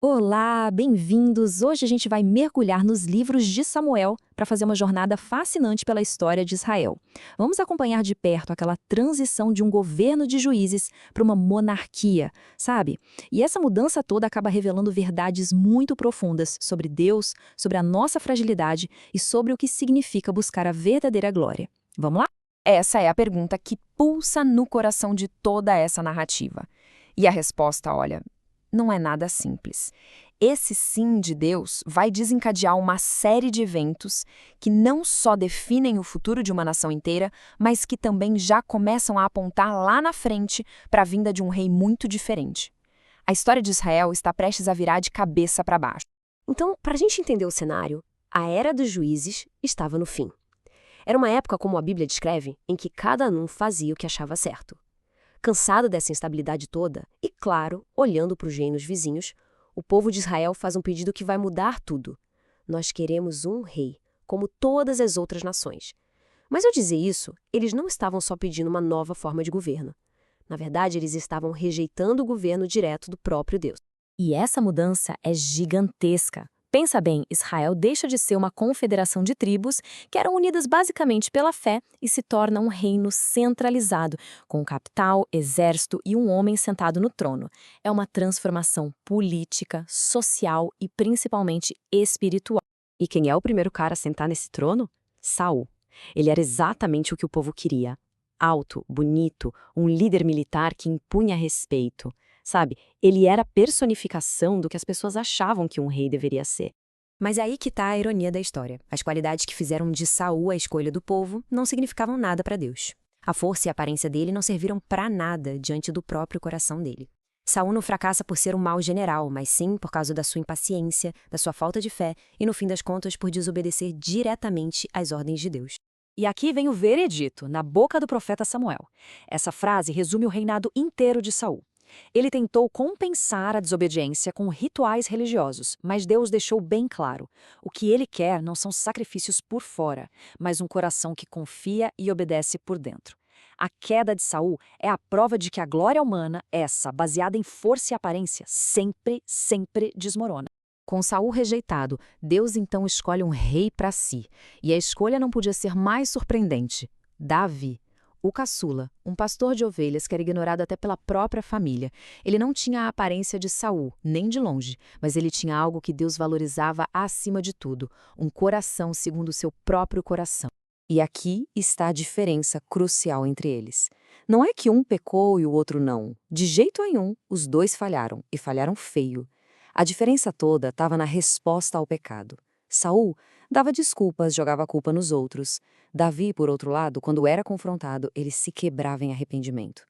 Olá, bem-vindos! Hoje a gente vai mergulhar nos livros de Samuel para fazer uma jornada fascinante pela história de Israel. Vamos acompanhar de perto aquela transição de um governo de juízes para uma monarquia, sabe? E essa mudança toda acaba revelando verdades muito profundas sobre Deus, sobre a nossa fragilidade e sobre o que significa buscar a verdadeira glória. Vamos lá? Essa é a pergunta que pulsa no coração de toda essa narrativa. E a resposta, olha, não é nada simples. Esse sim de Deus vai desencadear uma série de eventos que não só definem o futuro de uma nação inteira, mas que também já começam a apontar lá na frente para a vinda de um rei muito diferente. A história de Israel está prestes a virar de cabeça para baixo. Então, para a gente entender o cenário, a Era dos Juízes estava no fim. Era uma época, como a Bíblia descreve, em que cada um fazia o que achava certo. Cansado dessa instabilidade toda, e claro, olhando para os reinos vizinhos, o povo de Israel faz um pedido que vai mudar tudo. Nós queremos um rei, como todas as outras nações. Mas ao dizer isso, eles não estavam só pedindo uma nova forma de governo. Na verdade, eles estavam rejeitando o governo direto do próprio Deus. E essa mudança é gigantesca. Pensa bem, Israel deixa de ser uma confederação de tribos que eram unidas basicamente pela fé e se torna um reino centralizado, com capital, exército e um homem sentado no trono. É uma transformação política, social e principalmente espiritual. E quem é o primeiro cara a sentar nesse trono? Saul. Ele era exatamente o que o povo queria. Alto, bonito, um líder militar que impunha respeito. Sabe, ele era a personificação do que as pessoas achavam que um rei deveria ser. Mas é aí que está a ironia da história. As qualidades que fizeram de Saul a escolha do povo não significavam nada para Deus. A força e a aparência dele não serviram para nada diante do próprio coração dele. Saul não fracassa por ser um mau general, mas sim por causa da sua impaciência, da sua falta de fé e, no fim das contas, por desobedecer diretamente às ordens de Deus. E aqui vem o veredito, na boca do profeta Samuel. Essa frase resume o reinado inteiro de Saul. Ele tentou compensar a desobediência com rituais religiosos, mas Deus deixou bem claro: o que ele quer não são sacrifícios por fora, mas um coração que confia e obedece por dentro. A queda de Saul é a prova de que a glória humana, essa baseada em força e aparência, sempre desmorona. Com Saul rejeitado, Deus então escolhe um rei para si. E a escolha não podia ser mais surpreendente: Davi. O caçula, um pastor de ovelhas que era ignorado até pela própria família. Ele não tinha a aparência de Saul, nem de longe, mas ele tinha algo que Deus valorizava acima de tudo: um coração segundo o seu próprio coração. E aqui está a diferença crucial entre eles. Não é que um pecou e o outro não. De jeito nenhum, os dois falharam, e falharam feio. A diferença toda estava na resposta ao pecado. Saul dava desculpas, jogava a culpa nos outros. Davi, por outro lado, quando era confrontado, ele se quebrava em arrependimento.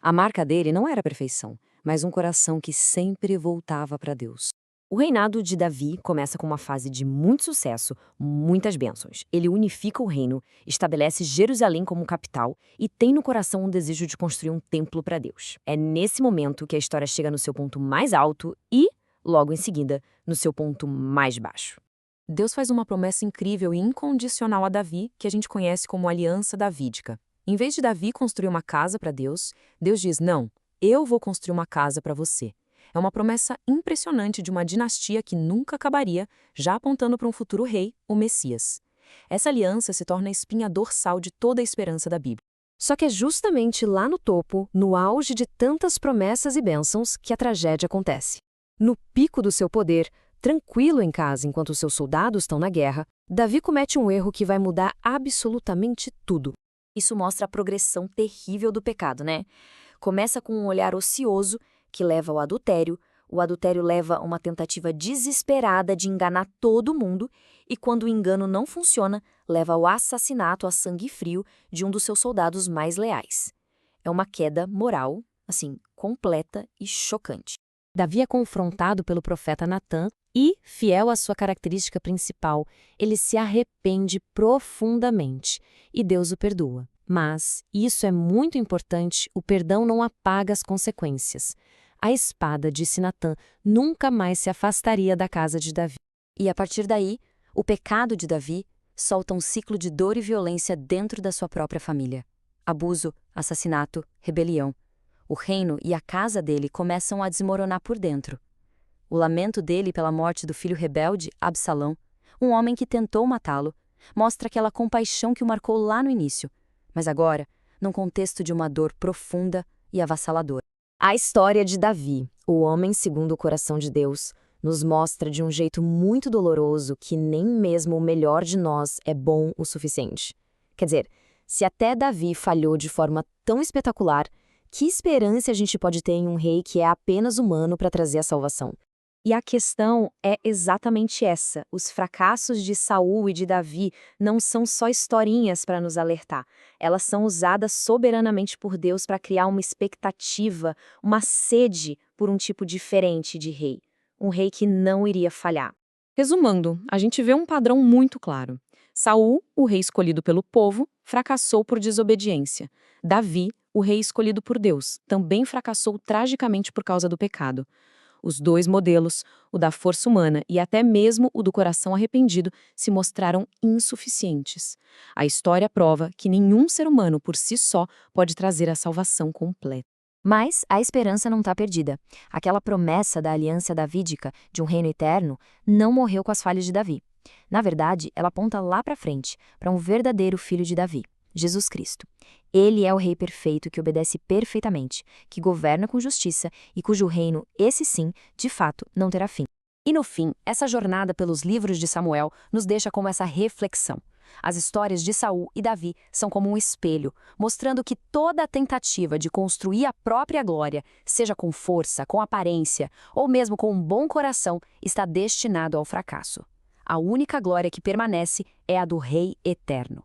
A marca dele não era a perfeição, mas um coração que sempre voltava para Deus. O reinado de Davi começa com uma fase de muito sucesso, muitas bênçãos. Ele unifica o reino, estabelece Jerusalém como capital e tem no coração um desejo de construir um templo para Deus. É nesse momento que a história chega no seu ponto mais alto e, logo em seguida, no seu ponto mais baixo. Deus faz uma promessa incrível e incondicional a Davi, que a gente conhece como Aliança Davídica. Em vez de Davi construir uma casa para Deus, Deus diz: não, eu vou construir uma casa para você. É uma promessa impressionante de uma dinastia que nunca acabaria, já apontando para um futuro rei, o Messias. Essa aliança se torna a espinha dorsal de toda a esperança da Bíblia. Só que é justamente lá no topo, no auge de tantas promessas e bênçãos, que a tragédia acontece. No pico do seu poder, tranquilo em casa enquanto seus soldados estão na guerra, Davi comete um erro que vai mudar absolutamente tudo. Isso mostra a progressão terrível do pecado, né? Começa com um olhar ocioso que leva ao adultério, o adultério leva a uma tentativa desesperada de enganar todo mundo e, quando o engano não funciona, leva ao assassinato a sangue frio de um dos seus soldados mais leais. É uma queda moral, assim, completa e chocante. Davi é confrontado pelo profeta Natã e, fiel à sua característica principal, ele se arrepende profundamente e Deus o perdoa. Mas, e isso é muito importante, o perdão não apaga as consequências. A espada, disse Natã, nunca mais se afastaria da casa de Davi. E a partir daí, o pecado de Davi solta um ciclo de dor e violência dentro da sua própria família. Abuso, assassinato, rebelião. O reino e a casa dele começam a desmoronar por dentro. O lamento dele pela morte do filho rebelde, Absalão, um homem que tentou matá-lo, mostra aquela compaixão que o marcou lá no início, mas agora, num contexto de uma dor profunda e avassaladora. A história de Davi, o homem segundo o coração de Deus, nos mostra de um jeito muito doloroso que nem mesmo o melhor de nós é bom o suficiente. Quer dizer, se até Davi falhou de forma tão espetacular, que esperança a gente pode ter em um rei que é apenas humano para trazer a salvação? E a questão é exatamente essa. Os fracassos de Saul e de Davi não são só historinhas para nos alertar. Elas são usadas soberanamente por Deus para criar uma expectativa, uma sede por um tipo diferente de rei. Um rei que não iria falhar. Resumando, a gente vê um padrão muito claro. Saul, o rei escolhido pelo povo, fracassou por desobediência. Davi, o rei escolhido por Deus, também fracassou tragicamente por causa do pecado. Os dois modelos, o da força humana e até mesmo o do coração arrependido, se mostraram insuficientes. A história prova que nenhum ser humano por si só pode trazer a salvação completa. Mas a esperança não está perdida. Aquela promessa da aliança davídica de um reino eterno não morreu com as falhas de Davi. Na verdade, ela aponta lá para frente, para um verdadeiro filho de Davi, Jesus Cristo. Ele é o rei perfeito que obedece perfeitamente, que governa com justiça e cujo reino, esse sim, de fato, não terá fim. E no fim, essa jornada pelos livros de Samuel nos deixa com essa reflexão. As histórias de Saul e Davi são como um espelho, mostrando que toda a tentativa de construir a própria glória, seja com força, com aparência ou mesmo com um bom coração, está destinado ao fracasso. A única glória que permanece é a do Rei Eterno.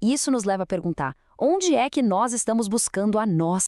Isso nos leva a perguntar: onde é que nós estamos buscando a nossa